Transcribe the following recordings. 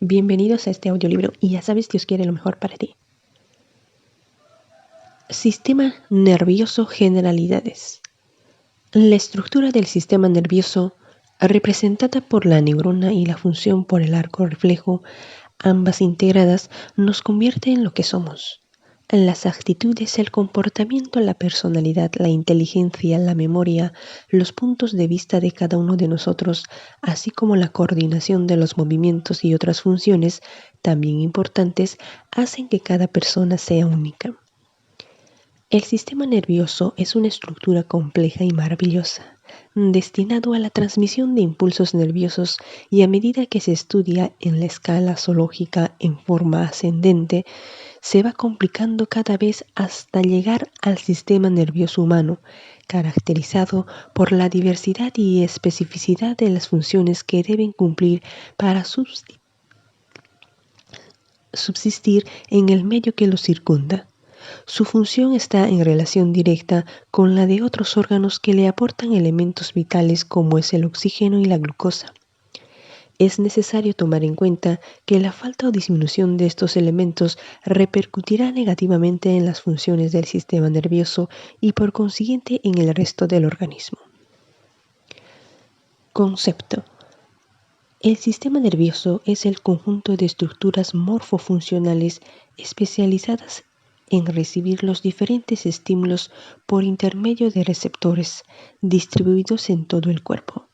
Bienvenidos a este audiolibro y ya sabes, Dios quiere lo mejor para ti. Sistema nervioso, generalidades. La estructura del sistema nervioso, representada por la neurona y la función por el arco reflejo, ambas integradas, nos convierte en lo que somos. Las actitudes, el comportamiento, la personalidad, la inteligencia, la memoria, los puntos de vista de cada uno de nosotros, así como la coordinación de los movimientos y otras funciones, también importantes, hacen que cada persona sea única. El sistema nervioso es una estructura compleja y maravillosa, destinado a la transmisión de impulsos nerviosos, y a medida que se estudia en la escala zoológica en forma ascendente, se va complicando cada vez hasta llegar al sistema nervioso humano, caracterizado por la diversidad y especificidad de las funciones que deben cumplir para subsistir en el medio que lo circunda. Su función está en relación directa con la de otros órganos que le aportan elementos vitales como es el oxígeno y la glucosa. Es necesario tomar en cuenta que la falta o disminución de estos elementos repercutirá negativamente en las funciones del sistema nervioso y por consiguiente en el resto del organismo. Concepto. El sistema nervioso es el conjunto de estructuras morfofuncionales especializadas en recibir los diferentes estímulos por intermedio de receptores distribuidos en todo el cuerpo.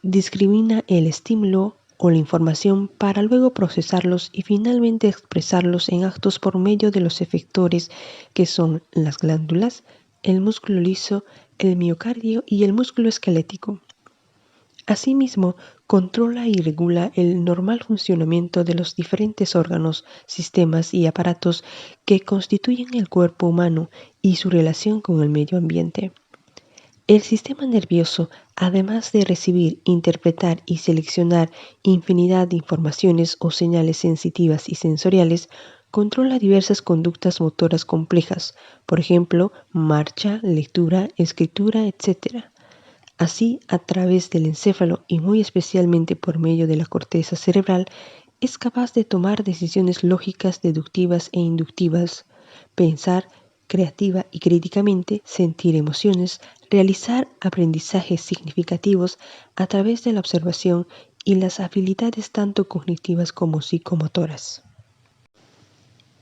Discrimina el estímulo o la información para luego procesarlos y finalmente expresarlos en actos por medio de los efectores que son las glándulas, el músculo liso, el miocardio y el músculo esquelético. Asimismo, controla y regula el normal funcionamiento de los diferentes órganos, sistemas y aparatos que constituyen el cuerpo humano y su relación con el medio ambiente. El sistema nervioso, además de recibir, interpretar y seleccionar infinidad de informaciones o señales sensitivas y sensoriales, controla diversas conductas motoras complejas, por ejemplo, marcha, lectura, escritura, etc. Así, a través del encéfalo y muy especialmente por medio de la corteza cerebral, es capaz de tomar decisiones lógicas, deductivas e inductivas, pensar creativa y críticamente, sentir emociones, realizar aprendizajes significativos a través de la observación y las habilidades tanto cognitivas como psicomotoras.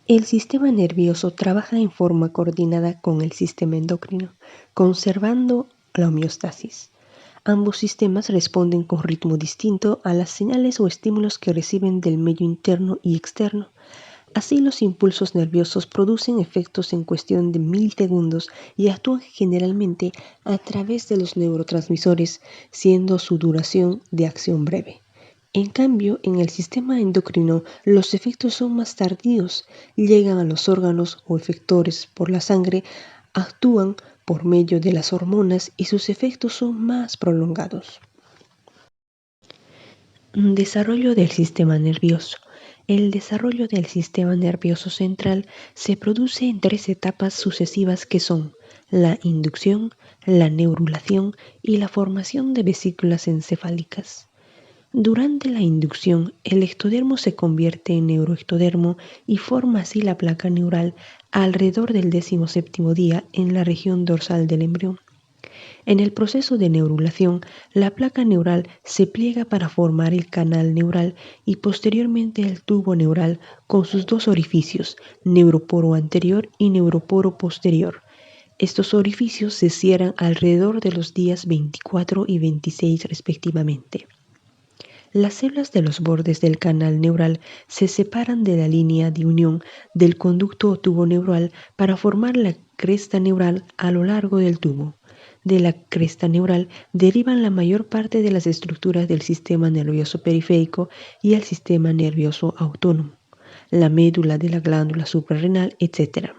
El sistema nervioso trabaja en forma coordinada con el sistema endocrino, conservando la homeostasis. Ambos sistemas responden con ritmo distinto a las señales o estímulos que reciben del medio interno y externo. Así, los impulsos nerviosos producen efectos en cuestión de milisegundos y actúan generalmente a través de los neurotransmisores, siendo su duración de acción breve. En cambio, en el sistema endocrino, los efectos son más tardíos, llegan a los órganos o efectores por la sangre, actúan por medio de las hormonas y sus efectos son más prolongados. Desarrollo del sistema nervioso. El desarrollo del sistema nervioso central se produce en 3 etapas sucesivas que son la inducción, la neurulación y la formación de vesículas encefálicas. Durante la inducción, el ectodermo se convierte en neuroectodermo y forma así la placa neural alrededor del 17º día en la región dorsal del embrión. En el proceso de neurulación, la placa neural se pliega para formar el canal neural y posteriormente el tubo neural con sus 2 orificios, neuroporo anterior y neuroporo posterior. Estos orificios se cierran alrededor de los días 24 y 26 respectivamente. Las células de los bordes del canal neural se separan de la línea de unión del conducto o tubo neural para formar la cresta neural a lo largo del tubo. De la cresta neural derivan la mayor parte de las estructuras del sistema nervioso periférico y el sistema nervioso autónomo, la médula de la glándula suprarrenal, etc.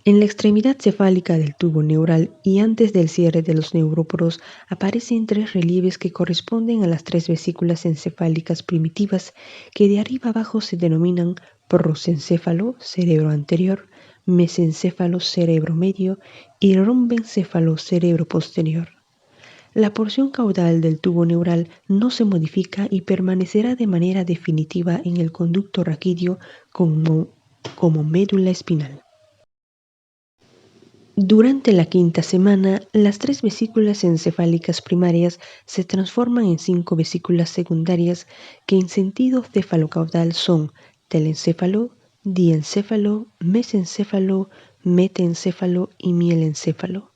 En la extremidad cefálica del tubo neural y antes del cierre de los neuróporos aparecen 3 relieves que corresponden a las 3 vesículas encefálicas primitivas que de arriba abajo se denominan prosencéfalo, cerebro anterior, mesencéfalo, cerebro medio y rombencéfalo, cerebro posterior. La porción caudal del tubo neural no se modifica y permanecerá de manera definitiva en el conducto raquídeo como médula espinal. Durante la quinta semana, las 3 vesículas encefálicas primarias se transforman en 5 vesículas secundarias que en sentido cefalocaudal son telencéfalo, diencéfalo, mesencéfalo, metencéfalo y mielencéfalo.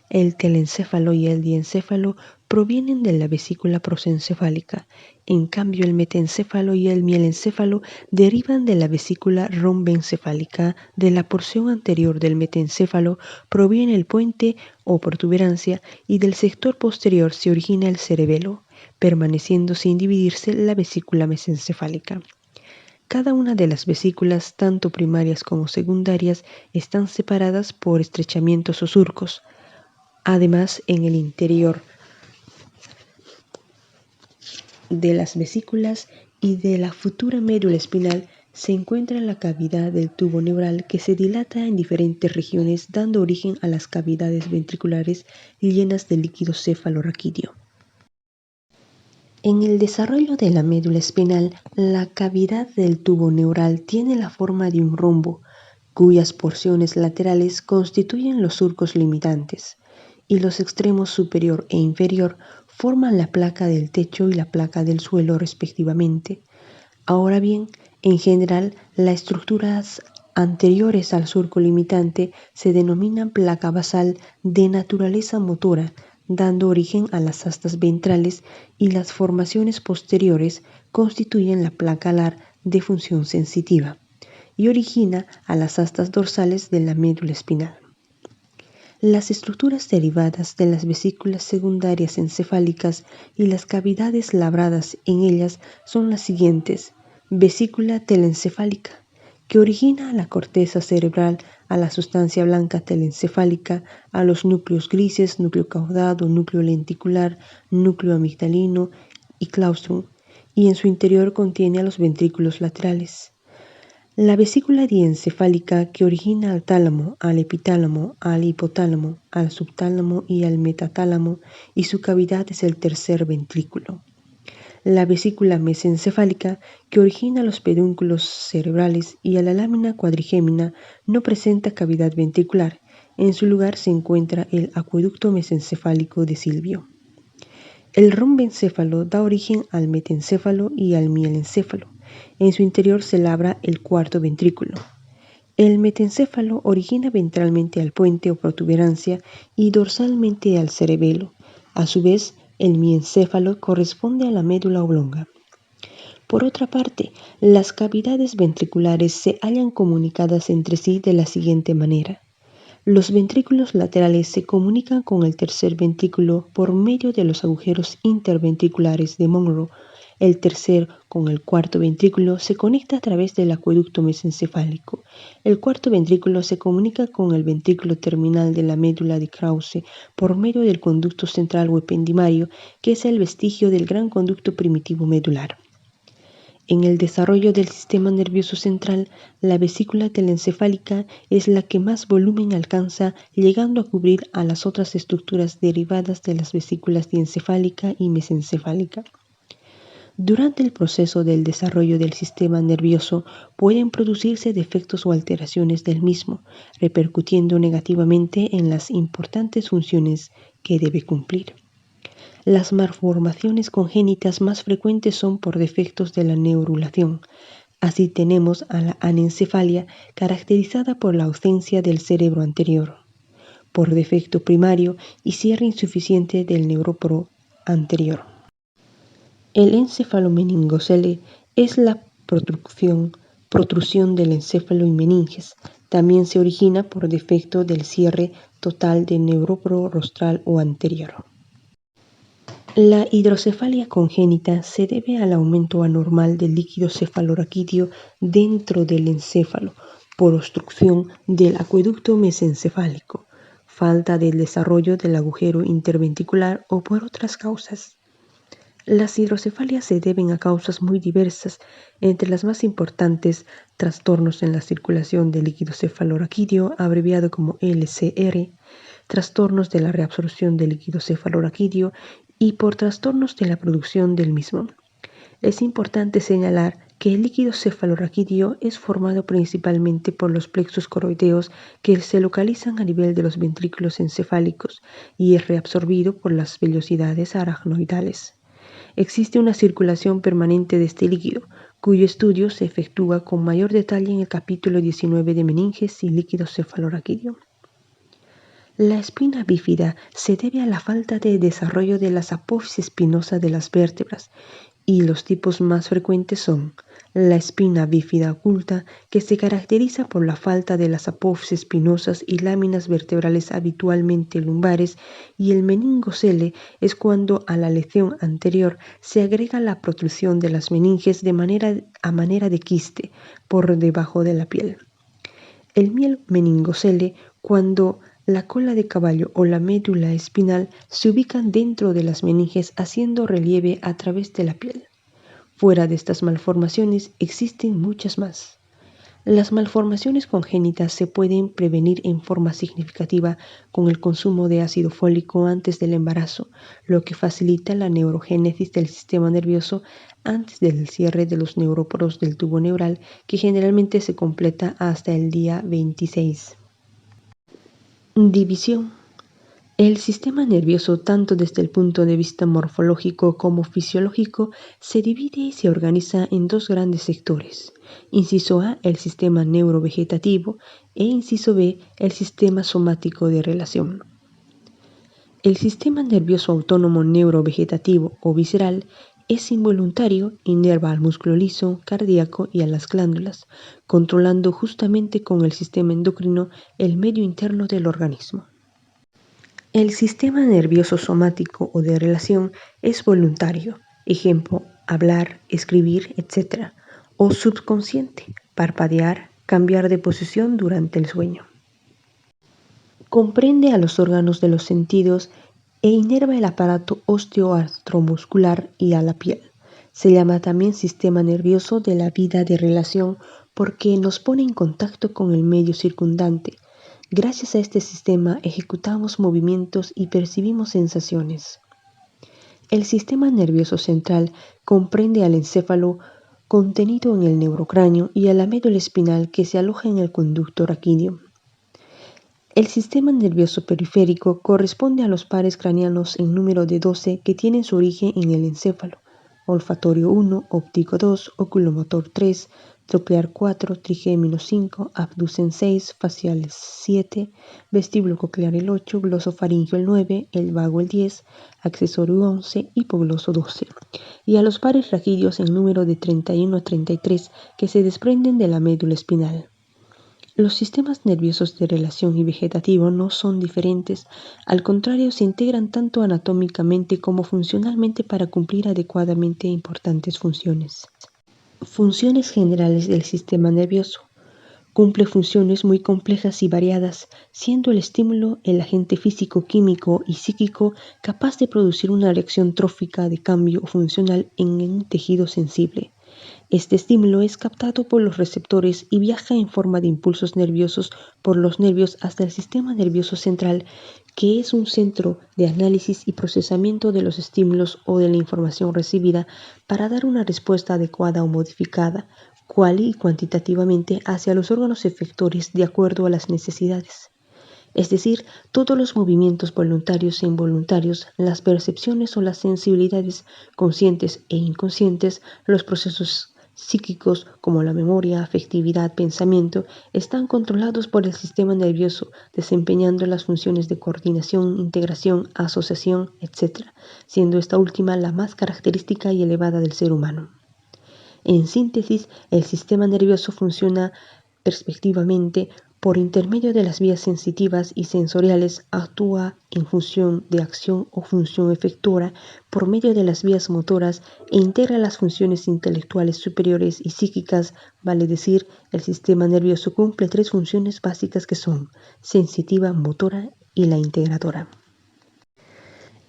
El telencéfalo y el diencéfalo provienen de la vesícula prosencefálica, en cambio el metencéfalo y el mielencéfalo derivan de la vesícula rombencefálica. De la porción anterior del metencéfalo proviene el puente o protuberancia y del sector posterior se origina el cerebelo, permaneciendo sin dividirse la vesícula mesencefálica. Cada una de las vesículas, tanto primarias como secundarias, están separadas por estrechamientos o surcos. Además, en el interior de las vesículas y de la futura médula espinal se encuentra la cavidad del tubo neural que se dilata en diferentes regiones, dando origen a las cavidades ventriculares llenas de líquido cefalorraquídeo. En el desarrollo de la médula espinal, la cavidad del tubo neural tiene la forma de un rombo, cuyas porciones laterales constituyen los surcos limitantes, y los extremos superior e inferior forman la placa del techo y la placa del suelo respectivamente. Ahora bien, en general, las estructuras anteriores al surco limitante se denominan placa basal de naturaleza motora, dando origen a las astas ventrales, y las formaciones posteriores constituyen la placa alar de función sensitiva y origina a las astas dorsales de la médula espinal. Las estructuras derivadas de las vesículas secundarias encefálicas y las cavidades labradas en ellas son las siguientes. Vesícula telencefálica, que origina a la corteza cerebral, a la sustancia blanca telencefálica, a los núcleos grises, núcleo caudado, núcleo lenticular, núcleo amigdalino y claustrum, y en su interior contiene a los ventrículos laterales. La vesícula diencefálica, que origina al tálamo, al epitálamo, al hipotálamo, al subtálamo y al metatálamo, y su cavidad es el tercer ventrículo. La vesícula mesencefálica, que origina los pedúnculos cerebrales y a la lámina cuadrigémina, no presenta cavidad ventricular. En su lugar se encuentra el acueducto mesencefálico de Silvio. El rombencéfalo da origen al metencéfalo y al mielencéfalo. En su interior se labra el cuarto ventrículo. El metencéfalo origina ventralmente al puente o protuberancia y dorsalmente al cerebelo. A su vez, el mieléncefalo corresponde a la médula oblonga. Por otra parte, las cavidades ventriculares se hallan comunicadas entre sí de la siguiente manera. Los ventrículos laterales se comunican con el tercer ventrículo por medio de los agujeros interventriculares de Monro. El tercer con el cuarto ventrículo se conecta a través del acueducto mesencefálico. El cuarto ventrículo se comunica con el ventrículo terminal de la médula de Krause por medio del conducto central o ependimario, que es el vestigio del gran conducto primitivo medular. En el desarrollo del sistema nervioso central, la vesícula telencefálica es la que más volumen alcanza, llegando a cubrir a las otras estructuras derivadas de las vesículas diencefálica y mesencefálica. Durante el proceso del desarrollo del sistema nervioso pueden producirse defectos o alteraciones del mismo, repercutiendo negativamente en las importantes funciones que debe cumplir. Las malformaciones congénitas más frecuentes son por defectos de la neurulación. Así tenemos a la anencefalia, caracterizada por la ausencia del cerebro anterior, por defecto primario y cierre insuficiente del neuropro anterior. El encefalomeningocele es la protrusión del encéfalo y meninges. También se origina por defecto del cierre total del neuropro rostral o anterior. La hidrocefalia congénita se debe al aumento anormal del líquido cefalorraquídeo dentro del encéfalo por obstrucción del acueducto mesencefálico, falta del desarrollo del agujero interventricular o por otras causas. Las hidrocefalias se deben a causas muy diversas, entre las más importantes, trastornos en la circulación del líquido cefalorraquídeo, abreviado como LCR, trastornos de la reabsorción del líquido cefalorraquídeo y por trastornos de la producción del mismo. Es importante señalar que el líquido cefalorraquídeo es formado principalmente por los plexos coroideos que se localizan a nivel de los ventrículos encefálicos y es reabsorbido por las vellosidades aracnoidales. Existe una circulación permanente de este líquido, cuyo estudio se efectúa con mayor detalle en el capítulo 19 de meninges y líquido cefalorraquídeo. La espina bífida se debe a la falta de desarrollo de las apófisis espinosa de las vértebras, y los tipos más frecuentes son la espina bífida oculta, que se caracteriza por la falta de las apófisis espinosas y láminas vertebrales habitualmente lumbares, y el meningocele es cuando a la lesión anterior se agrega la protrusión de las meninges a manera de quiste por debajo de la piel. El meningocele cuando la cola de caballo o la médula espinal se ubican dentro de las meninges haciendo relieve a través de la piel. Fuera de estas malformaciones existen muchas más. Las malformaciones congénitas se pueden prevenir en forma significativa con el consumo de ácido fólico antes del embarazo, lo que facilita la neurogénesis del sistema nervioso antes del cierre de los neuróporos del tubo neural, que generalmente se completa hasta el día 26. División. El sistema nervioso, tanto desde el punto de vista morfológico como fisiológico, se divide y se organiza en dos grandes sectores. Inciso A, el sistema neurovegetativo, e inciso B, el sistema somático de relación. El sistema nervioso autónomo neurovegetativo o visceral es involuntario, inerva al músculo liso, cardíaco y a las glándulas, controlando justamente con el sistema endocrino el medio interno del organismo. El sistema nervioso somático o de relación es voluntario, ejemplo, hablar, escribir, etc., o subconsciente, parpadear, cambiar de posición durante el sueño. Comprende a los órganos de los sentidos e inerva el aparato osteoartromuscular y a la piel. Se llama también sistema nervioso de la vida de relación porque nos pone en contacto con el medio circundante. Gracias a este sistema ejecutamos movimientos y percibimos sensaciones. El sistema nervioso central comprende al encéfalo contenido en el neurocráneo y a la médula espinal que se aloja en el conducto raquídeo. El sistema nervioso periférico corresponde a los pares craneanos en número de 12 que tienen su origen en el encéfalo: olfatorio 1, óptico 2, oculomotor 3, troclear 4, trigémino 5, abducen 6, faciales 7, vestíbulo coclear el 8, glosofaringio el 9, el vago el 10, accesorio 11, hipogloso 12. Y a los pares raquídeos en número de 31 a 33 que se desprenden de la médula espinal. Los sistemas nerviosos de relación y vegetativo no son diferentes, al contrario se integran tanto anatómicamente como funcionalmente para cumplir adecuadamente importantes funciones. Funciones generales del sistema nervioso. Cumple funciones muy complejas y variadas, siendo el estímulo el agente físico, químico y psíquico capaz de producir una reacción trófica de cambio funcional en un tejido sensible. Este estímulo es captado por los receptores y viaja en forma de impulsos nerviosos por los nervios hasta el sistema nervioso central, que es un centro de análisis y procesamiento de los estímulos o de la información recibida para dar una respuesta adecuada o modificada, cual y cuantitativamente hacia los órganos efectores de acuerdo a las necesidades. Es decir, todos los movimientos voluntarios e involuntarios, las percepciones o las sensibilidades conscientes e inconscientes, los procesos psíquicos como la memoria, afectividad, pensamiento, están controlados por el sistema nervioso, desempeñando las funciones de coordinación, integración, asociación, etc., siendo esta última la más característica y elevada del ser humano. En síntesis, el sistema nervioso funciona perspectivamente por intermedio de las vías sensitivas y sensoriales, actúa en función de acción o función efectora por medio de las vías motoras e integra las funciones intelectuales superiores y psíquicas, vale decir, el sistema nervioso cumple 3 funciones básicas que son sensitiva, motora y la integradora.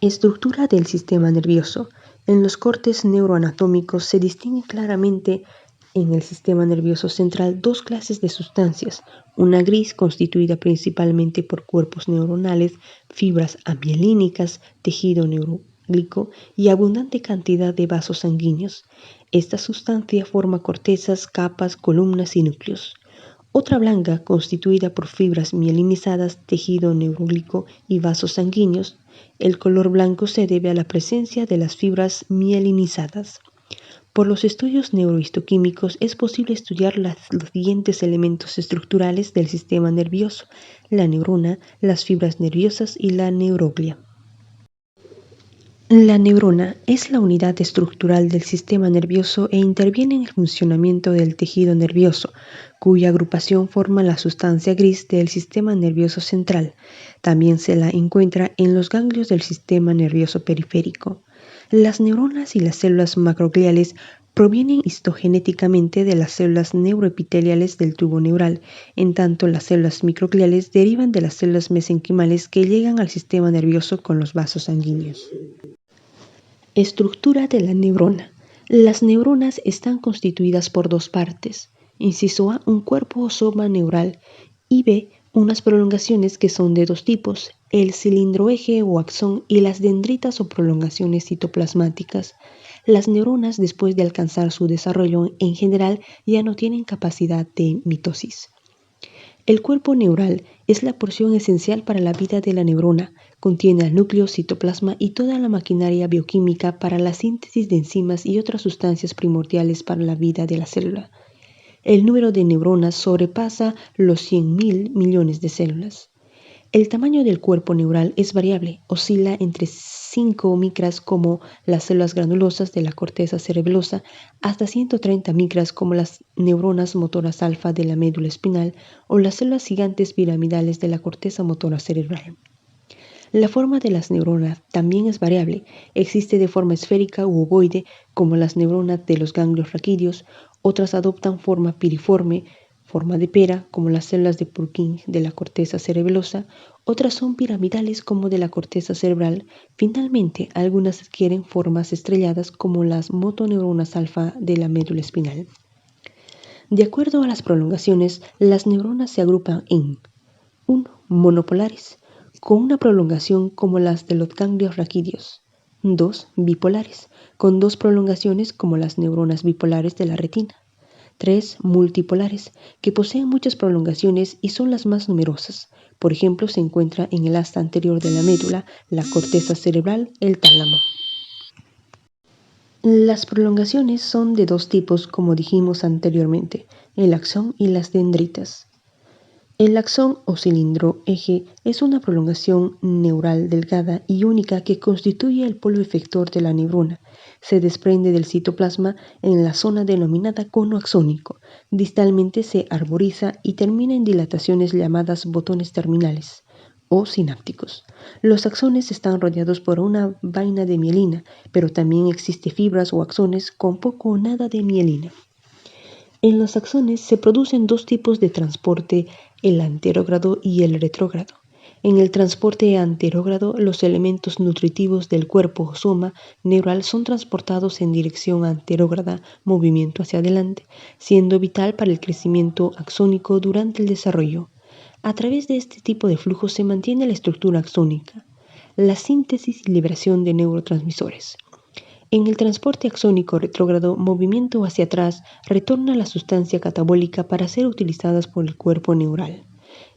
Estructura del sistema nervioso. En los cortes neuroanatómicos se distingue claramente en el sistema nervioso central dos clases de sustancias, una gris constituida principalmente por cuerpos neuronales, fibras amielínicas, tejido neuroglico y abundante cantidad de vasos sanguíneos. Esta sustancia forma cortezas, capas, columnas y núcleos. Otra blanca constituida por fibras mielinizadas, tejido neuroglico y vasos sanguíneos. El color blanco se debe a la presencia de las fibras mielinizadas. Por los estudios neurohistoquímicos es posible estudiar los siguientes elementos estructurales del sistema nervioso: la neurona, las fibras nerviosas y la neuroglia. La neurona es la unidad estructural del sistema nervioso e interviene en el funcionamiento del tejido nervioso, cuya agrupación forma la sustancia gris del sistema nervioso central. También se la encuentra en los ganglios del sistema nervioso periférico. Las neuronas y las células macrogliales provienen histogenéticamente de las células neuroepiteliales del tubo neural, en tanto las células microgliales derivan de las células mesenquimales que llegan al sistema nervioso con los vasos sanguíneos. Estructura de la neurona. Las neuronas están constituidas por dos partes. Inciso A, un cuerpo o soma neural, y B, unas prolongaciones que son de dos tipos, el cilindroeje o axón y las dendritas o prolongaciones citoplasmáticas. Las neuronas, después de alcanzar su desarrollo en general, ya no tienen capacidad de mitosis. El cuerpo neural es la porción esencial para la vida de la neurona. Contiene al núcleo, citoplasma y toda la maquinaria bioquímica para la síntesis de enzimas y otras sustancias primordiales para la vida de la célula. El número de neuronas sobrepasa los 100.000 millones de células. El tamaño del cuerpo neural es variable, oscila entre 5 micras como las células granulosas de la corteza cerebelosa hasta 130 micras como las neuronas motoras alfa de la médula espinal o las células gigantes piramidales de la corteza motora cerebral. La forma de las neuronas también es variable, existe de forma esférica u ovoide como las neuronas de los ganglios raquídeos, otras adoptan forma piriforme, forma de pera, como las células de Purkinje de la corteza cerebelosa, otras son piramidales como de la corteza cerebral. Finalmente, algunas adquieren formas estrelladas como las motoneuronas alfa de la médula espinal. De acuerdo a las prolongaciones, las neuronas se agrupan en 1. Monopolares, con una prolongación como las de los ganglios raquídeos. 2. Bipolares, con dos prolongaciones como las neuronas bipolares de la retina. 3. Multipolares, que poseen muchas prolongaciones y son las más numerosas. Por ejemplo, se encuentra en el asta anterior de la médula, la corteza cerebral, el tálamo. Las prolongaciones son de dos tipos, como dijimos anteriormente, el axón y las dendritas. El axón o cilindro-eje es una prolongación neural delgada y única que constituye el polo efector de la neurona. Se desprende del citoplasma en la zona denominada cono axónico. Distalmente se arboriza y termina en dilataciones llamadas botones terminales o sinápticos. Los axones están rodeados por una vaina de mielina, pero también existe fibras o axones con poco o nada de mielina. En los axones se producen dos tipos de transporte, el anterógrado y el retrógrado. En el transporte anterógrado, los elementos nutritivos del cuerpo o soma neural son transportados en dirección anterógrada, movimiento hacia adelante, siendo vital para el crecimiento axónico durante el desarrollo. A través de este tipo de flujo se mantiene la estructura axónica, la síntesis y liberación de neurotransmisores. En el transporte axónico retrógrado, movimiento hacia atrás retorna la sustancia catabólica para ser utilizadas por el cuerpo neural.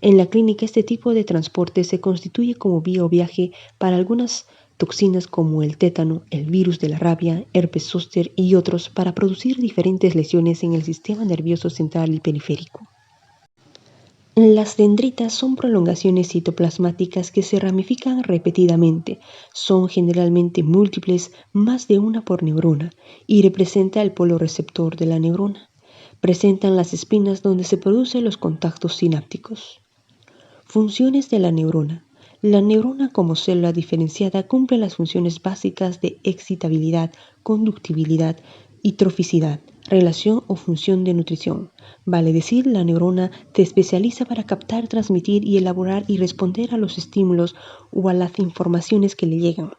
En la clínica, este tipo de transporte se constituye como vía o viaje para algunas toxinas como el tétano, el virus de la rabia, herpes zóster y otros para producir diferentes lesiones en el sistema nervioso central y periférico. Las dendritas son prolongaciones citoplasmáticas que se ramifican repetidamente, son generalmente múltiples, más de una por neurona, y representa el polo receptor de la neurona. Presentan las espinas donde se producen los contactos sinápticos. Funciones de la neurona. La neurona como célula diferenciada cumple las funciones básicas de excitabilidad, conductibilidad y troficidad, relación o función de nutrición. Vale decir, la neurona se especializa para captar, transmitir y elaborar y responder a los estímulos o a las informaciones que le llegan.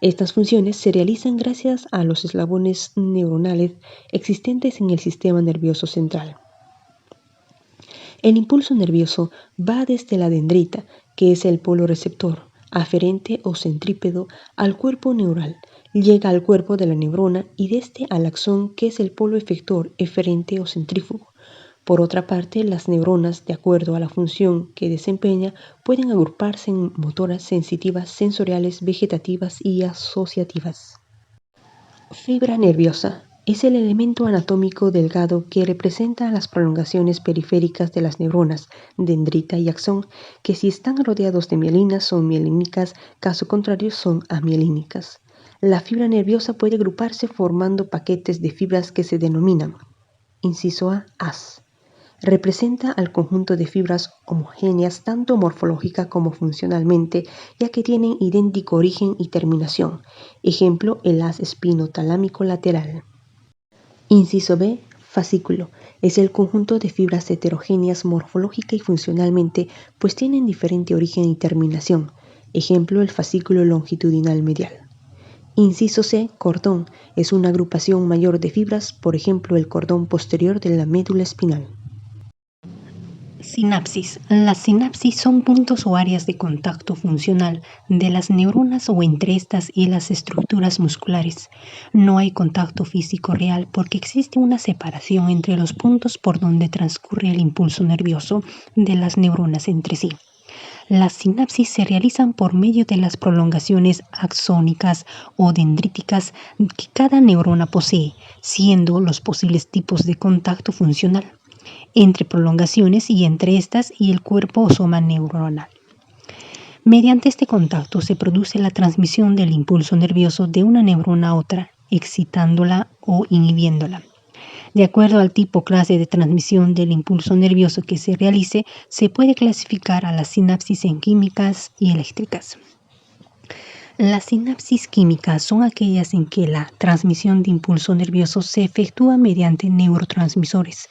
Estas funciones se realizan gracias a los eslabones neuronales existentes en el sistema nervioso central. El impulso nervioso va desde la dendrita, que es el polo receptor, aferente o centrípedo, al cuerpo neural, llega al cuerpo de la neurona y desde al axón, que es el polo efector, eferente o centrífugo. Por otra parte, las neuronas, de acuerdo a la función que desempeña, pueden agruparse en motoras, sensitivas, sensoriales, vegetativas y asociativas. Fibra nerviosa. Es el elemento anatómico delgado que representa las prolongaciones periféricas de las neuronas, dendrita y axón, que si están rodeados de mielinas son mielínicas, caso contrario son amielínicas. La fibra nerviosa puede agruparse formando paquetes de fibras que se denominan, inciso A, as. Representa al conjunto de fibras homogéneas tanto morfológica como funcionalmente, ya que tienen idéntico origen y terminación. Ejemplo, el haz espinotalámico lateral. Inciso B, fascículo. Es el conjunto de fibras heterogéneas morfológica y funcionalmente, pues tienen diferente origen y terminación. Ejemplo, el fascículo longitudinal medial. Inciso C, cordón. Es una agrupación mayor de fibras, por ejemplo, el cordón posterior de la médula espinal. Sinapsis. Las sinapsis son puntos o áreas de contacto funcional de las neuronas o entre estas y las estructuras musculares. No hay contacto físico real porque existe una separación entre los puntos por donde transcurre el impulso nervioso de las neuronas entre sí. Las sinapsis se realizan por medio de las prolongaciones axónicas o dendríticas que cada neurona posee, siendo los posibles tipos de contacto funcional entre prolongaciones y entre estas y el cuerpo o soma neuronal. Mediante este contacto se produce la transmisión del impulso nervioso de una neurona a otra, excitándola o inhibiéndola. De acuerdo al tipo clase de transmisión del impulso nervioso que se realice, se puede clasificar a las sinapsis en químicas y eléctricas. Las sinapsis químicas son aquellas en que la transmisión de impulso nervioso se efectúa mediante neurotransmisores.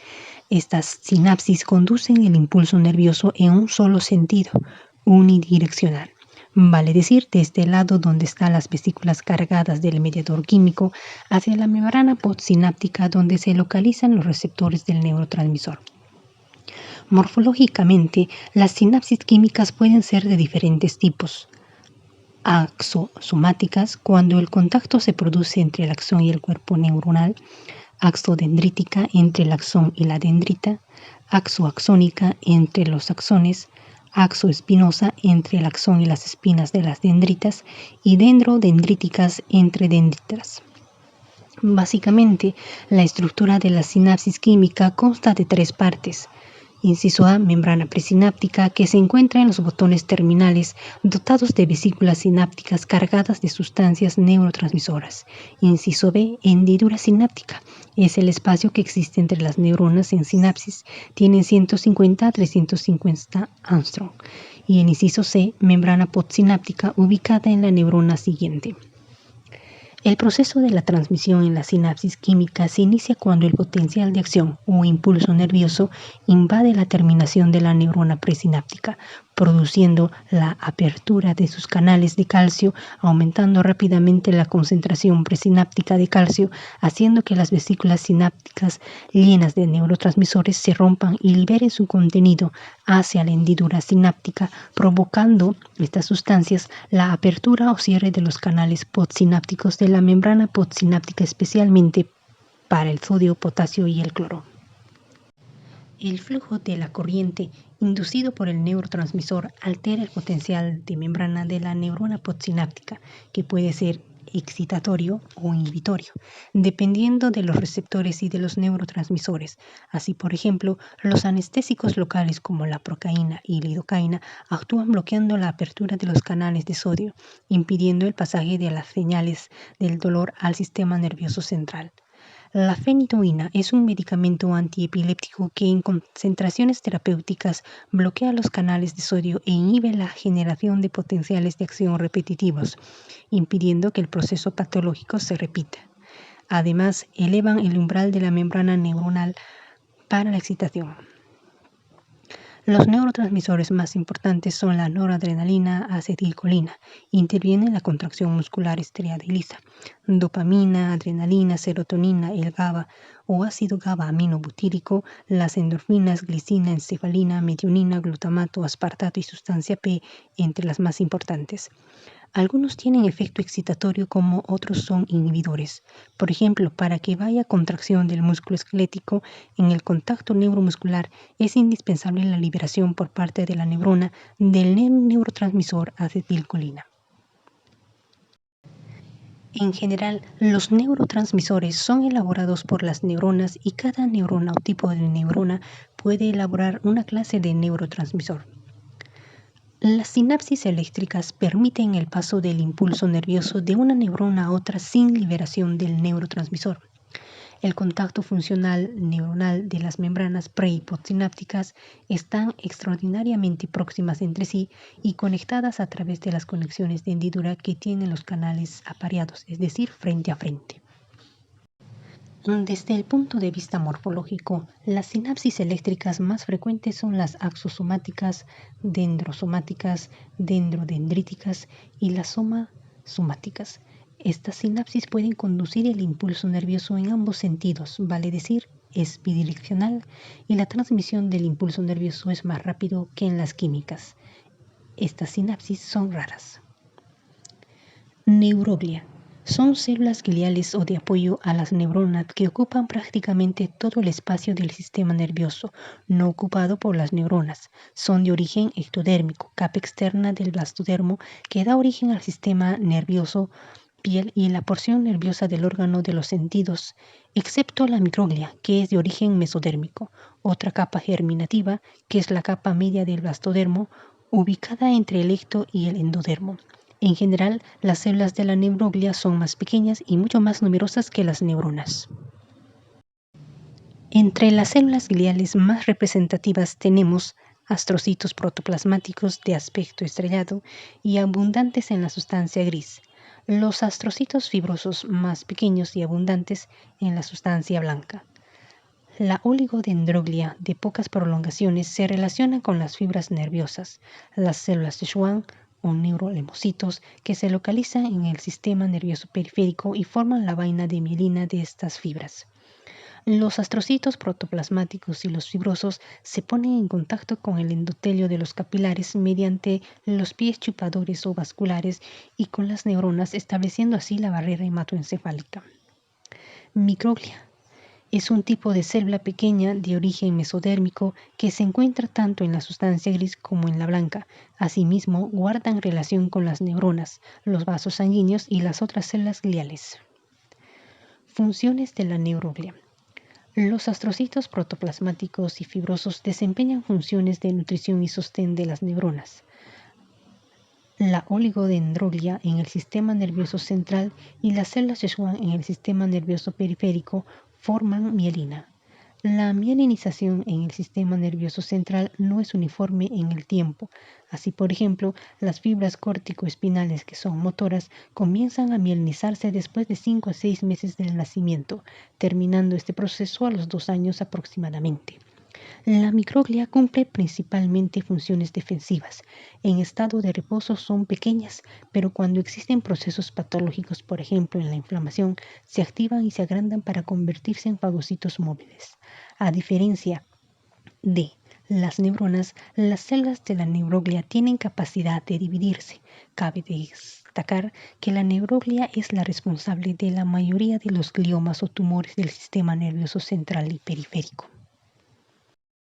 Estas sinapsis conducen el impulso nervioso en un solo sentido, unidireccional. Vale decir, desde el lado donde están las vesículas cargadas del mediador químico hacia la membrana postsináptica donde se localizan los receptores del neurotransmisor. Morfológicamente, las sinapsis químicas pueden ser de diferentes tipos. Axosomáticas, cuando el contacto se produce entre el axón y el cuerpo neuronal. Axodendrítica, entre el axón y la dendrita. Axoaxónica, entre los axones. Axoespinosa, entre el axón y las espinas de las dendritas. Y dendrodendríticas, entre dendritas. Básicamente, la estructura de la sinapsis química consta de tres partes. Inciso A, membrana presináptica, que se encuentra en los botones terminales dotados de vesículas sinápticas cargadas de sustancias neurotransmisoras. Inciso B, hendidura sináptica. Es el espacio que existe entre las neuronas en sinapsis. Tienen 150 a 350 angstrom. Y en inciso C, membrana postsináptica ubicada en la neurona siguiente. El proceso de la transmisión en la sinapsis química se inicia cuando el potencial de acción o impulso nervioso invade la terminación de la neurona presináptica, produciendo la apertura de sus canales de calcio, aumentando rápidamente la concentración presináptica de calcio, haciendo que las vesículas sinápticas llenas de neurotransmisores se rompan y liberen su contenido hacia la hendidura sináptica, provocando estas sustancias la apertura o cierre de los canales postsinápticos de la membrana postsináptica, especialmente para el sodio, potasio y el cloro. El flujo de la corriente inducido por el neurotransmisor altera el potencial de membrana de la neurona postsináptica, que puede ser excitatorio o inhibitorio, dependiendo de los receptores y de los neurotransmisores. Así, por ejemplo, los anestésicos locales como la procaína y lidocaína actúan bloqueando la apertura de los canales de sodio, impidiendo el pasaje de las señales del dolor al sistema nervioso central. La fenitoína es un medicamento antiepiléptico que en concentraciones terapéuticas bloquea los canales de sodio e inhibe la generación de potenciales de acción repetitivos, impidiendo que el proceso patológico se repita. Además, elevan el umbral de la membrana neuronal para la excitación. Los neurotransmisores más importantes son la noradrenalina, acetilcolina, interviene en la contracción muscular estriada y lisa, dopamina, adrenalina, serotonina, el GABA o ácido GABA-aminobutírico, las endorfinas, glicina, encefalina, metionina, glutamato, aspartato y sustancia P, entre las más importantes. Algunos tienen efecto excitatorio como otros son inhibidores. Por ejemplo, para que vaya contracción del músculo esquelético, en el contacto neuromuscular es indispensable la liberación por parte de la neurona del neurotransmisor acetilcolina. En general, los neurotransmisores son elaborados por las neuronas y cada neurona o tipo de neurona puede elaborar una clase de neurotransmisor. Las sinapsis eléctricas permiten el paso del impulso nervioso de una neurona a otra sin liberación del neurotransmisor. El contacto funcional neuronal de las membranas pre- y postsinápticas están extraordinariamente próximas entre sí y conectadas a través de las conexiones de hendidura que tienen los canales apareados, es decir, frente a frente. Desde el punto de vista morfológico, las sinapsis eléctricas más frecuentes son las axosomáticas, dendrosomáticas, dendrodendríticas y las somáticas. Estas sinapsis pueden conducir el impulso nervioso en ambos sentidos, vale decir, es bidireccional, y la transmisión del impulso nervioso es más rápido que en las químicas. Estas sinapsis son raras. Neuroglia. Son células gliales o de apoyo a las neuronas que ocupan prácticamente todo el espacio del sistema nervioso, no ocupado por las neuronas. Son de origen ectodérmico, capa externa del blastodermo que da origen al sistema nervioso, piel y la porción nerviosa del órgano de los sentidos, excepto la microglia, que es de origen mesodérmico. Otra capa germinativa, que es la capa media del blastodermo, ubicada entre el ecto y el endodermo. En general, las células de la neuroglia son más pequeñas y mucho más numerosas que las neuronas. Entre las células gliales más representativas tenemos astrocitos protoplasmáticos de aspecto estrellado y abundantes en la sustancia gris. Los astrocitos fibrosos más pequeños y abundantes en la sustancia blanca. La oligodendroglia de pocas prolongaciones se relaciona con las fibras nerviosas, las células de Schwann o neurolemocitos que se localizan en el sistema nervioso periférico y forman la vaina de mielina de estas fibras. Los astrocitos protoplasmáticos y los fibrosos se ponen en contacto con el endotelio de los capilares mediante los pies chupadores o vasculares y con las neuronas, estableciendo así la barrera hematoencefálica. Microglia. Es un tipo de célula pequeña de origen mesodérmico que se encuentra tanto en la sustancia gris como en la blanca. Asimismo, guardan relación con las neuronas, los vasos sanguíneos y las otras células gliales. Funciones de la neuroglia. Los astrocitos protoplasmáticos y fibrosos desempeñan funciones de nutrición y sostén de las neuronas. La oligodendroglia en el sistema nervioso central y las células de Schwann en el sistema nervioso periférico forman mielina. La mielinización en el sistema nervioso central no es uniforme en el tiempo. Así, por ejemplo, las fibras córtico-espinales que son motoras comienzan a mielinizarse después de 5 a 6 meses del nacimiento, terminando este proceso a los 2 años aproximadamente. La microglia cumple principalmente funciones defensivas. En estado de reposo son pequeñas, pero cuando existen procesos patológicos, por ejemplo en la inflamación, se activan y se agrandan para convertirse en fagocitos móviles. A diferencia de las neuronas, las células de la neuroglia tienen capacidad de dividirse. Cabe destacar que la neuroglia es la responsable de la mayoría de los gliomas o tumores del sistema nervioso central y periférico.